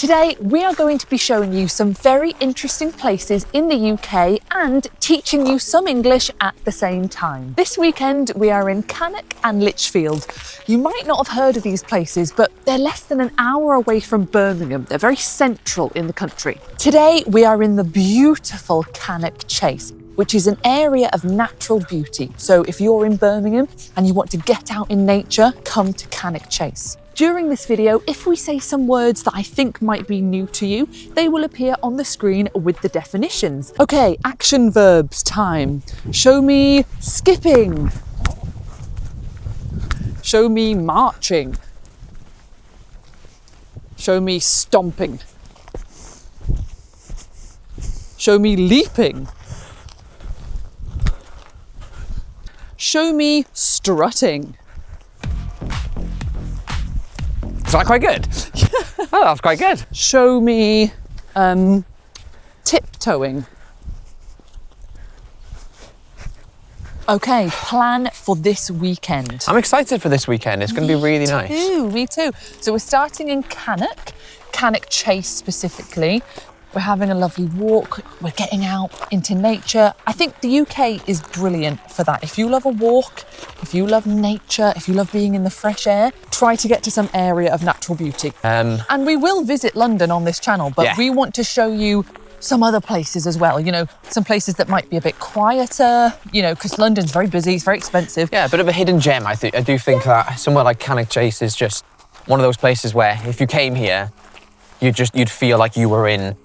Today, we are going to be showing you some very interesting places in the UK and teaching you some English at the same time. This weekend, we are in Cannock and Lichfield. You might not have heard of these places, but they're less than an hour away from Birmingham. They're very central in the country. Today, we are in the beautiful Cannock Chase, which is an area of natural beauty. So if you're in Birmingham and you want to get out in nature, come to Cannock Chase. During this video, if we say some words that I think might be new to you, they will appear on the screen with the definitions. Okay, action verbs time. Show me skipping. Show me marching. Show me stomping. Show me leaping. Show me strutting. Is that quite good? Oh, that's quite good. Show me tiptoeing. Okay, plan for this weekend. I'm excited for this weekend. It's going to be really nice. Me too. So we're starting in Cannock Chase specifically. We're having a lovely walk. We're getting out into nature. I think the UK is brilliant for that. If you love a walk, if you love nature, if you love being in the fresh air, try to get to some area of natural beauty. And we will visit London on this channel, but we want to show you some other places as well. You know, some places that might be a bit quieter, you know, because London's very busy, it's very expensive. Yeah, a bit of a hidden gem. I do think that somewhere like Cannock Chase is just one of those places where if you came here, you'd feel like you were in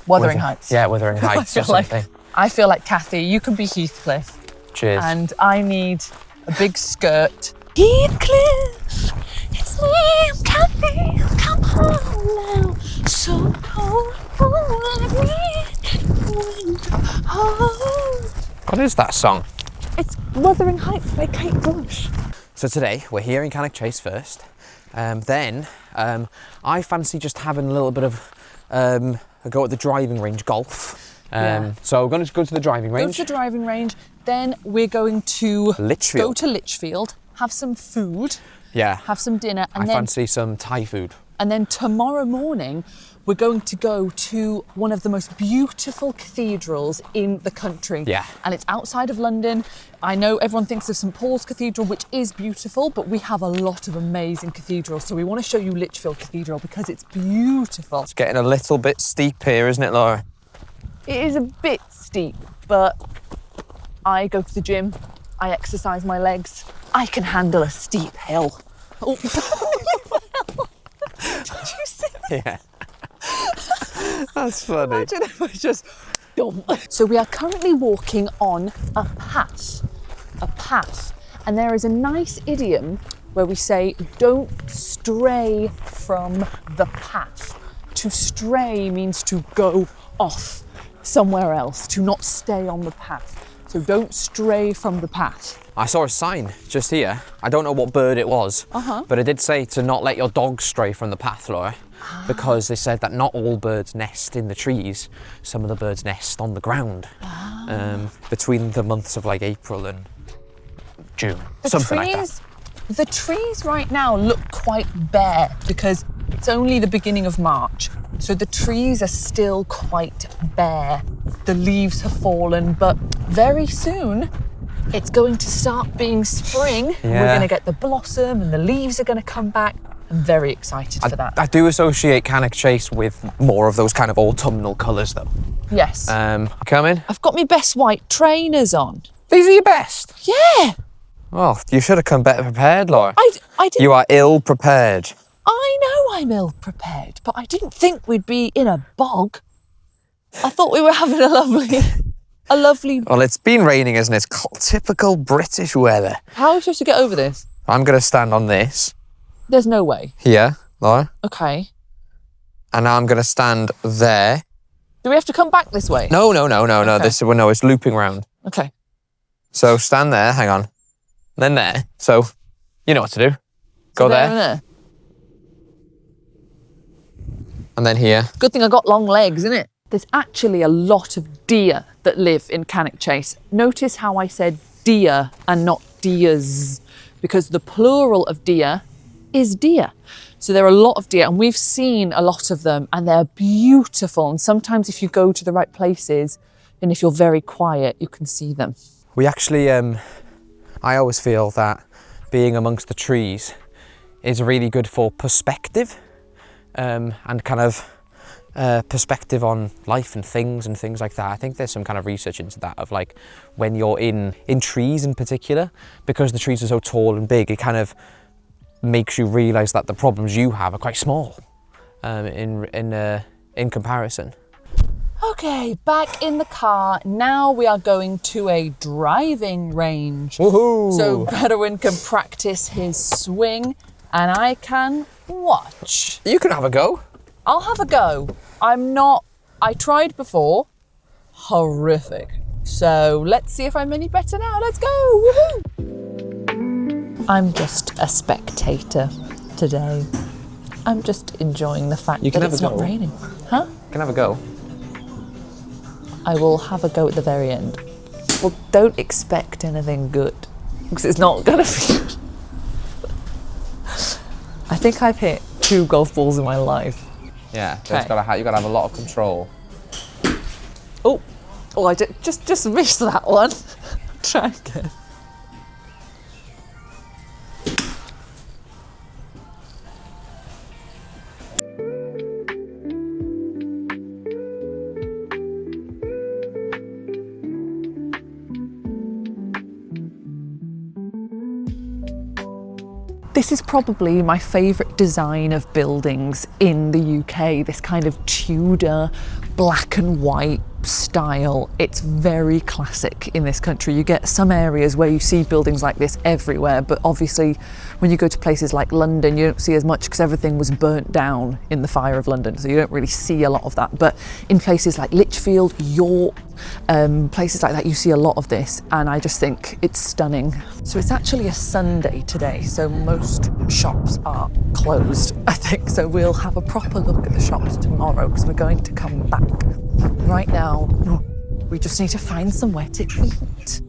Wuthering Heights. Yeah, Wuthering Heights or something. I feel like Kathy, you can be Heathcliff. Cheers. And I need a big skirt. Heathcliff, it's me, I'm Kathy, come home now. So cold, What is that song? It's Wuthering Heights by Kate Bush. So today, we're here in Cannock Chase first. Then I fancy just having a little bit of a go at the driving range, golf. So we're going to go to the driving range. Go to the driving range, then we're going to Lichfield. Go to Lichfield, have some food, have some dinner, and I fancy some Thai food. And then tomorrow morning, we're going to go to one of the most beautiful cathedrals in the country. Yeah. And it's outside of London. I know everyone thinks of St. Paul's Cathedral, which is beautiful, but we have a lot of amazing cathedrals. So we want to show you Lichfield Cathedral because it's beautiful. It's getting a little bit steep here, isn't it, Laura? It is a bit steep, but I go to the gym, I exercise my legs. I can handle a steep hill. Oh. Did you see that? Yeah. That's funny. Imagine if I just... So we are currently walking on a path, and there is a nice idiom where we say, don't stray from the path. To stray means to go off somewhere else, to not stay on the path. So don't stray from the path. I saw a sign just here. I don't know what bird it was, but it did say to not let your dog stray from the path, Laura. Because they said that not all birds nest in the trees. Some of the birds nest on the ground between the months of like April and June, something like that. The trees right now look quite bare because it's only the beginning of March. So the trees are still quite bare. The leaves have fallen, but very soon it's going to start being spring. Yeah. We're going to get the blossom and the leaves are going to come back. I'm very excited for that. I do associate Cannock Chase with more of those kind of autumnal colours, though. Yes. Come in. I've got my best white trainers on. These are your best? Yeah. Well, you should have come better prepared, Laura. I didn't... You are ill prepared. I know I'm ill prepared, but I didn't think we'd be in a bog. I thought we were having a lovely... Well, it's been raining, isn't it? It's typical British weather. How are we supposed to get over this? I'm going to stand on this. There's no way. Here, Laura. Okay. And now I'm going to stand there. Do we have to come back this way? No. No, it's looping round. Okay. So stand there, hang on. Then there. So, you know what to do. Go there. And there. And then here. Good thing I got long legs, isn't it? There's actually a lot of deer that live in Cannock Chase. Notice how I said deer and not deers, because the plural of deer is deer. So there are a lot of deer, and we've seen a lot of them, and they're beautiful. And sometimes if you go to the right places and if you're very quiet, you can see them. We actually, I always feel that being amongst the trees is really good for perspective, and kind of perspective on life and things like that. I think there's some kind of research into that, of like when you're in trees in particular, because the trees are so tall and big, it kind of makes you realise that the problems you have are quite small in comparison. Okay, back in the car. Now we are going to a driving range. Woohoo! So Darwin can practice his swing and I can watch. You can have a go. I'll have a go. I tried before. Horrific. So let's see if I'm any better now. Let's go. Woohoo! I'm just a spectator today. I'm just enjoying the fact that it's not raining. Huh? You can have a go. I will have a go at the very end. Well, don't expect anything good, because it's not gonna be good. I think I've hit 2 golf balls in my life. Yeah, so you've got to have a lot of control. Oh, I just missed that one. Try again. This is probably my favourite design of buildings in the UK, this kind of Tudor black and white style. It's very classic in this country. You get some areas where you see buildings like this everywhere, but obviously when you go to places like London, you don't see as much because everything was burnt down in the fire of London, so you don't really see a lot of that. But in places like Lichfield, York, places like that, you see a lot of this, and I just think it's stunning. So it's actually a Sunday today, so most shops are closed, I think. So we'll have a proper look at the shops tomorrow because we're going to come back. Right now, we just need to find somewhere to eat.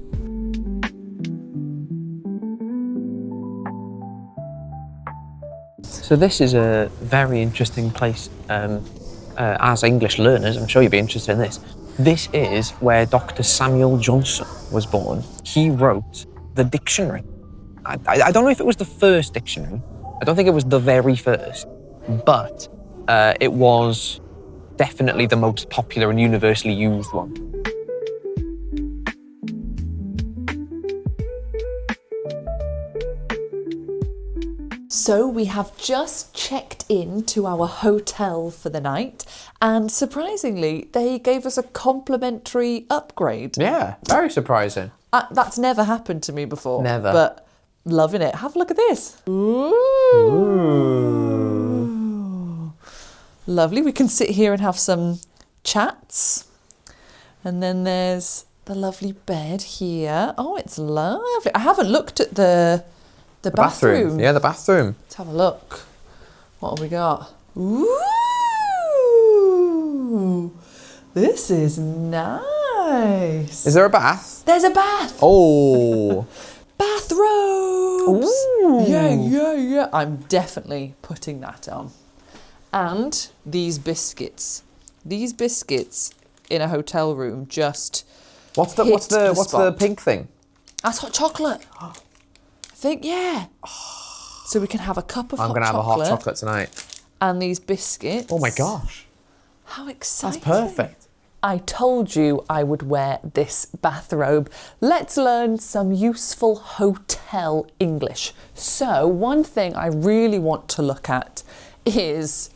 So this is a very interesting place. As English learners, I'm sure you'll be interested in this. This is where Dr. Samuel Johnson was born. He wrote the dictionary. I don't know if it was the first dictionary. I don't think it was the very first, but it was definitely the most popular and universally used one. So we have just checked in to our hotel for the night, and surprisingly, they gave us a complimentary upgrade. Yeah, very surprising. That's never happened to me before. Never. But loving it. Have a look at this. Ooh. Lovely. We can sit here and have some chats. And then there's the lovely bed here. Oh, it's lovely. I haven't looked at the bathroom. Yeah, the bathroom. Let's have a look. What have we got? Ooh! This is nice. Is there a bath? There's a bath. Oh. Bathrobes. Ooh. Yeah. I'm definitely putting that on. And these biscuits. These biscuits in a hotel room just What's the pink thing? That's hot chocolate. I think, yeah. So we can have a cup of hot chocolate. I'm going to have a hot chocolate tonight. And these biscuits. Oh my gosh. How exciting. That's perfect. I told you I would wear this bathrobe. Let's learn some useful hotel English. So one thing I really want to look at is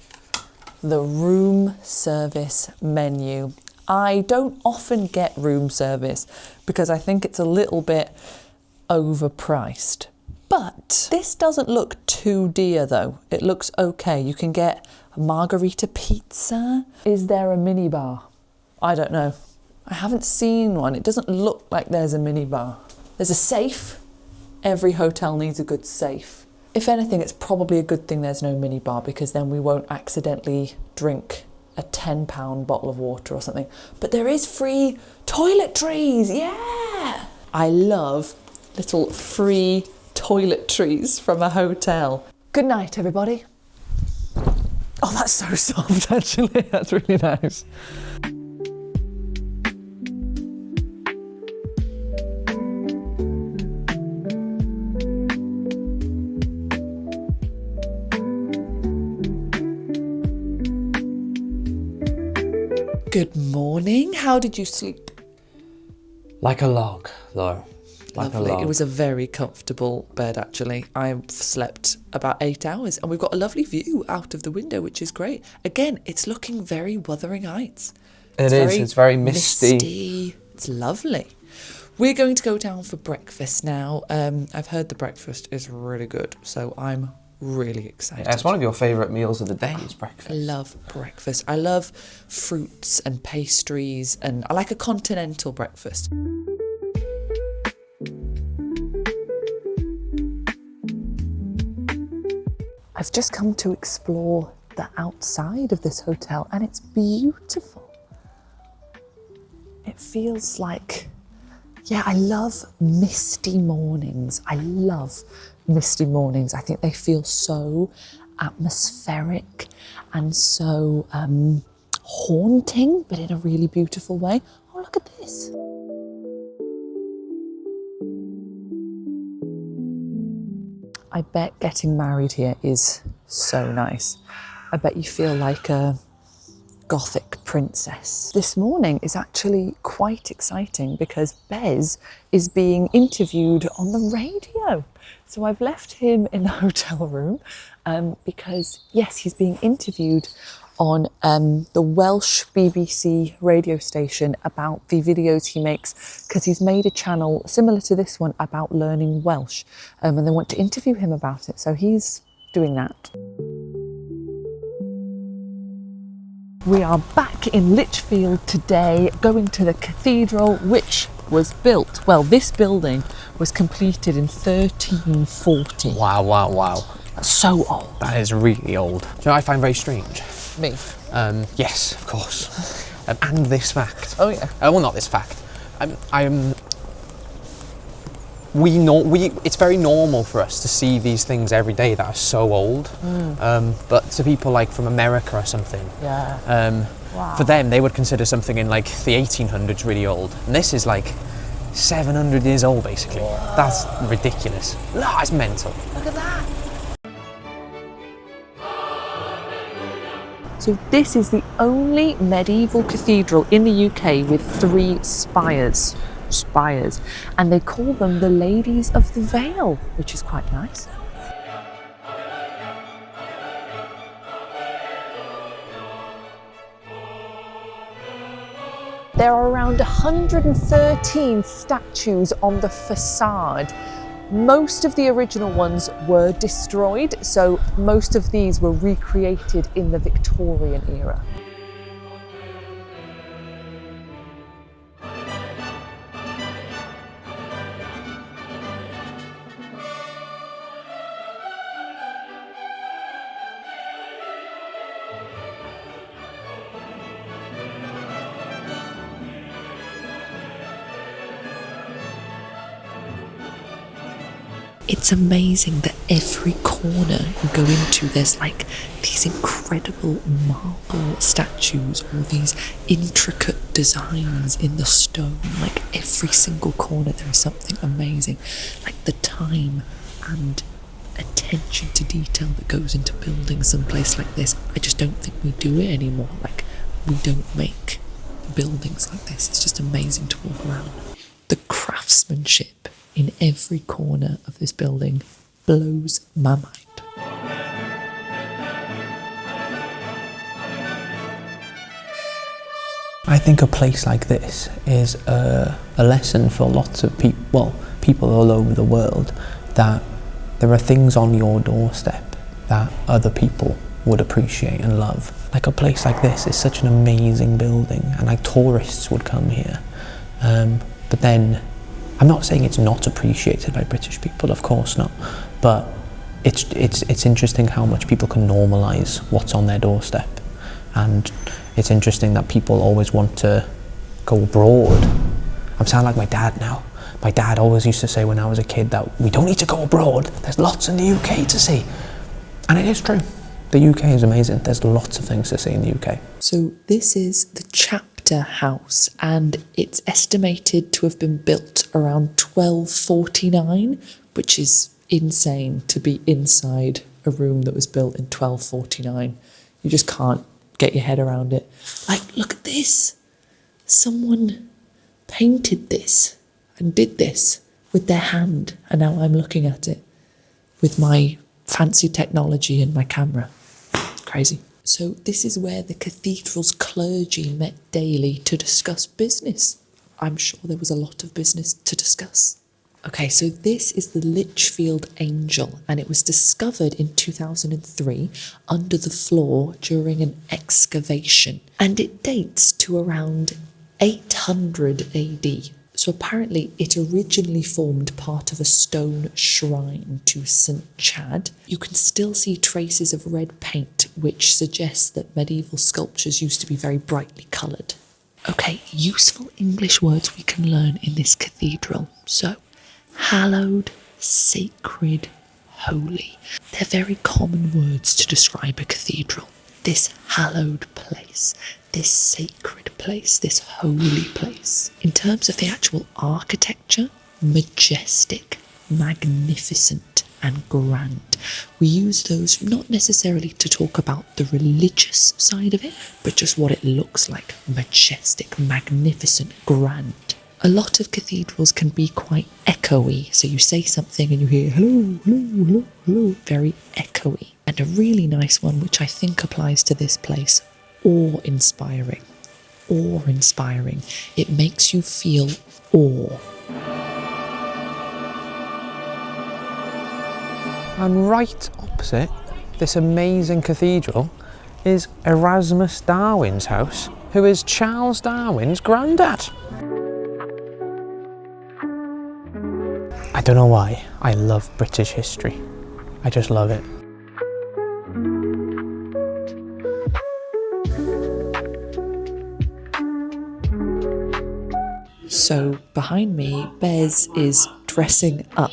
the room service menu. I don't often get room service because I think it's a little bit overpriced. But this doesn't look too dear though. It looks okay. You can get a margarita pizza. Is there a minibar? I don't know. I haven't seen one. It doesn't look like there's a minibar. There's a safe. Every hotel needs a good safe. If anything, it's probably a good thing there's no minibar because then we won't accidentally drink a £10 bottle of water or something. But there is free toiletries, yeah! I love little free toiletries from a hotel. Good night, everybody. Oh, that's so soft, actually. That's really nice. Good morning. How did you sleep? Like a log, though. Like Lovely. a log. It was a very comfortable bed, actually. I've slept about 8 hours and we've got a lovely view out of the window, which is great. Again, it's looking very Wuthering Heights. It's very misty. It's lovely. We're going to go down for breakfast now. I've heard the breakfast is really good, so I'm really excited. Yeah, it's one of your favourite meals of the day, is breakfast. I love breakfast. I love fruits and pastries, and I like a continental breakfast. I've just come to explore the outside of this hotel and it's beautiful. It feels like, yeah, I love misty mornings. I love misty mornings. I think they feel so atmospheric and so haunting, but in a really beautiful way. Oh, look at this. I bet getting married here is so nice. I bet you feel like a Gothic princess. This morning is actually quite exciting because Bez is being interviewed on the radio. So I've left him in the hotel room because, yes, he's being interviewed on the Welsh BBC radio station about the videos he makes, because he's made a channel similar to this one about learning Welsh, and they want to interview him about it, so he's doing that. We are back in Lichfield today, going to the Cathedral, which was built, well, this building was completed in 1340. Wow. So old. That is really old. Do you know what I find very strange? Me. Yes, of course. And this fact. Oh yeah. Well, not this fact. It's very normal for us to see these things every day that are so old. But to people like from America or something, Wow. for them they would consider something in like the 1800s really old. And this is like 700 years old basically. Whoa. That's ridiculous. No, it's mental. Look at that. So this is the only medieval cathedral in the UK with 3 spires, and they call them the Ladies of the Vale, which is quite nice. There are around 113 statues on the facade. Most of the original ones were destroyed, so most of these were recreated in the Victorian era. It's amazing that every corner you go into, there's like these incredible marble statues or these intricate designs in the stone. Like every single corner there is something amazing. Like the time and attention to detail that goes into building someplace like this. I just don't think we do it anymore. Like we don't make buildings like this. It's just amazing to walk around. The craftsmanship in every corner of this building blows my mind. I think a place like this is a lesson for lots of people all over the world, that there are things on your doorstep that other people would appreciate and love. Like a place like this is such an amazing building, and like tourists would come here. But then, I'm not saying it's not appreciated by British people, of course not, but it's interesting how much people can normalise what's on their doorstep, and it's interesting that people always want to go abroad. I'm sounding like my dad now. My dad always used to say when I was a kid that we don't need to go abroad, there's lots in the UK to see. And it is true. The UK is amazing. There's lots of things to see in the UK. So this is the Chapter House, and it's estimated to have been built around 1249, which is insane to be inside a room that was built in 1249. You just can't get your head around it. Like, look at this. Someone painted this and did this with their hand, and now I'm looking at it with my fancy technology and my camera. Crazy. So this is where the cathedral's clergy met daily to discuss business. I'm sure there was a lot of business to discuss. Okay, so this is the Lichfield Angel, and it was discovered in 2003 under the floor during an excavation, and it dates to around 800 AD. So apparently it originally formed part of a stone shrine to St. Chad. You can still see traces of red paint, which suggests that medieval sculptures used to be very brightly coloured. Okay, useful English words we can learn in this cathedral. So, hallowed, sacred, holy. They're very common words to describe a cathedral. This hallowed place, this sacred place, this holy place. In terms of the actual architecture, majestic, magnificent and grand. We use those not necessarily to talk about the religious side of it, but just what it looks like. Majestic, magnificent, grand. A lot of cathedrals can be quite echoey, so you say something and you hear hello, hello, hello, hello, very echoey. And a really nice one, which I think applies to this place, awe-inspiring. Awe-inspiring. It makes you feel awe. And right opposite this amazing cathedral is Erasmus Darwin's house, who is Charles Darwin's granddad. I don't know why, I love British history. I just love it. So behind me, Bez is dressing up.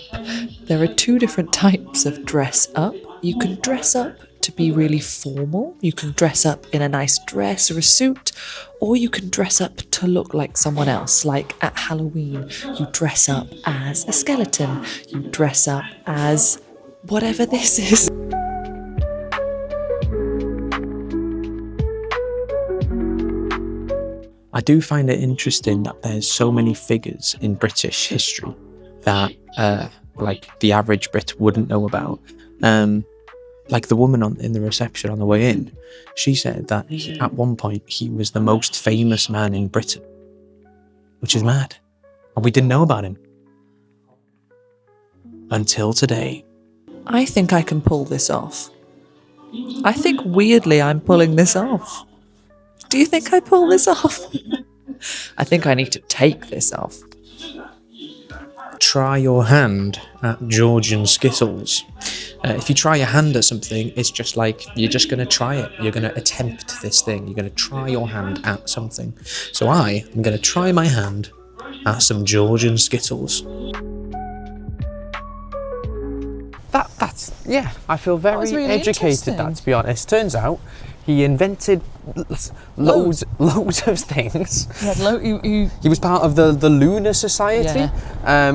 There are two different types of dress up. You can dress up to be really formal. You can dress up in a nice dress or a suit, or you can dress up to look like someone else. Like at Halloween, you dress up as a skeleton. You dress up as whatever this is. I do find it interesting that there's so many figures in British history that like the average Brit wouldn't know about. Like the woman in the reception on the way in, she said that at one point he was the most famous man in Britain, which is mad. And we didn't know about him until today. I think I can pull this off. I think weirdly I'm pulling this off. Do you think I pull this off? I think I need to take this off. Try your hand at Georgian Skittles. If you try your hand at something, it's just like, you're just going to try it. You're going to attempt this thing. You're going to try your hand at something. So I am going to try my hand at some Georgian Skittles. That's yeah, I feel very really educated, that, to be honest. Turns out he invented loads of things. He was part of the Lunar Society,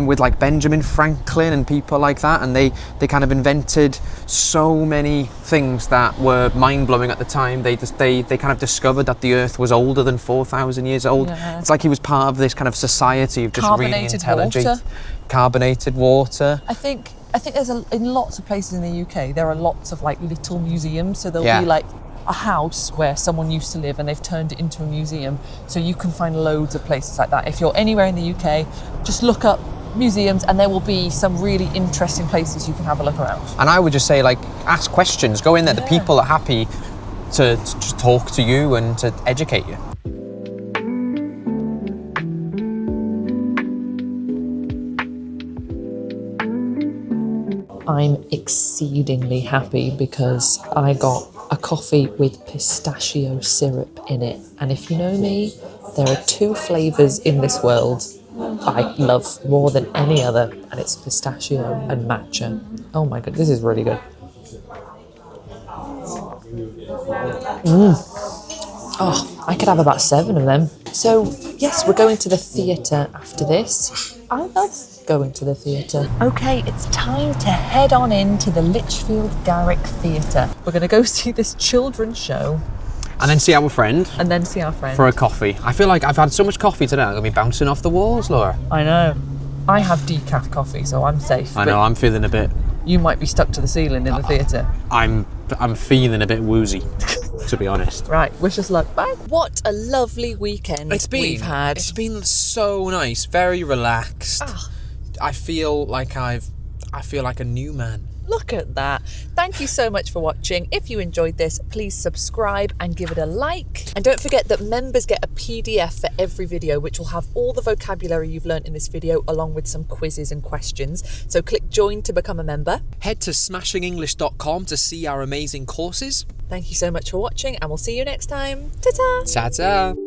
with like Benjamin Franklin and people like that, and they kind of invented so many things that were mind-blowing at the time. They kind of discovered that the Earth was older than 4,000 years old. Yeah. It's like he was part of this kind of society of just really intelligent. Carbonated water. I think there's in lots of places in the UK, there are lots of like little museums. So there'll be like a house where someone used to live and they've turned it into a museum. So you can find loads of places like that. If you're anywhere in the UK, just look up museums and there will be some really interesting places you can have a look around. And I would just say, like, ask questions, go in there. The people are happy to just talk to you and to educate you. I'm exceedingly happy because I got a coffee with pistachio syrup in it. And if you know me, there are two flavours in this world I love more than any other, and it's pistachio and matcha. Oh my god, this is really good. Oh, I could have about 7 of them. So, yes, we're going to the theatre after this. I love going to the theatre. Okay, it's time to head on into the Lichfield Garrick Theatre. We're going to go see this children's show. And then see our friend. And then see our friend. For a coffee. I feel like I've had so much coffee today, I'm going to be bouncing off the walls, Laura. I know. I have decaf coffee, so I'm safe. I know, I'm feeling a bit... You might be stuck to the ceiling in the theatre. I'm feeling a bit woozy, to be honest. Right, wish us luck. Bye. What a lovely weekend we've had. It's been so nice, very relaxed. I feel like I feel like a new man. Look at that. Thank you so much for watching. If you enjoyed this, please subscribe and give it a like. And don't forget that members get a PDF for every video, which will have all the vocabulary you've learned in this video, along with some quizzes and questions. So click join to become a member. Head to smashingenglish.com to see our amazing courses. Thank you so much for watching, and we'll see you next time. Ta-ta! Ta-ta!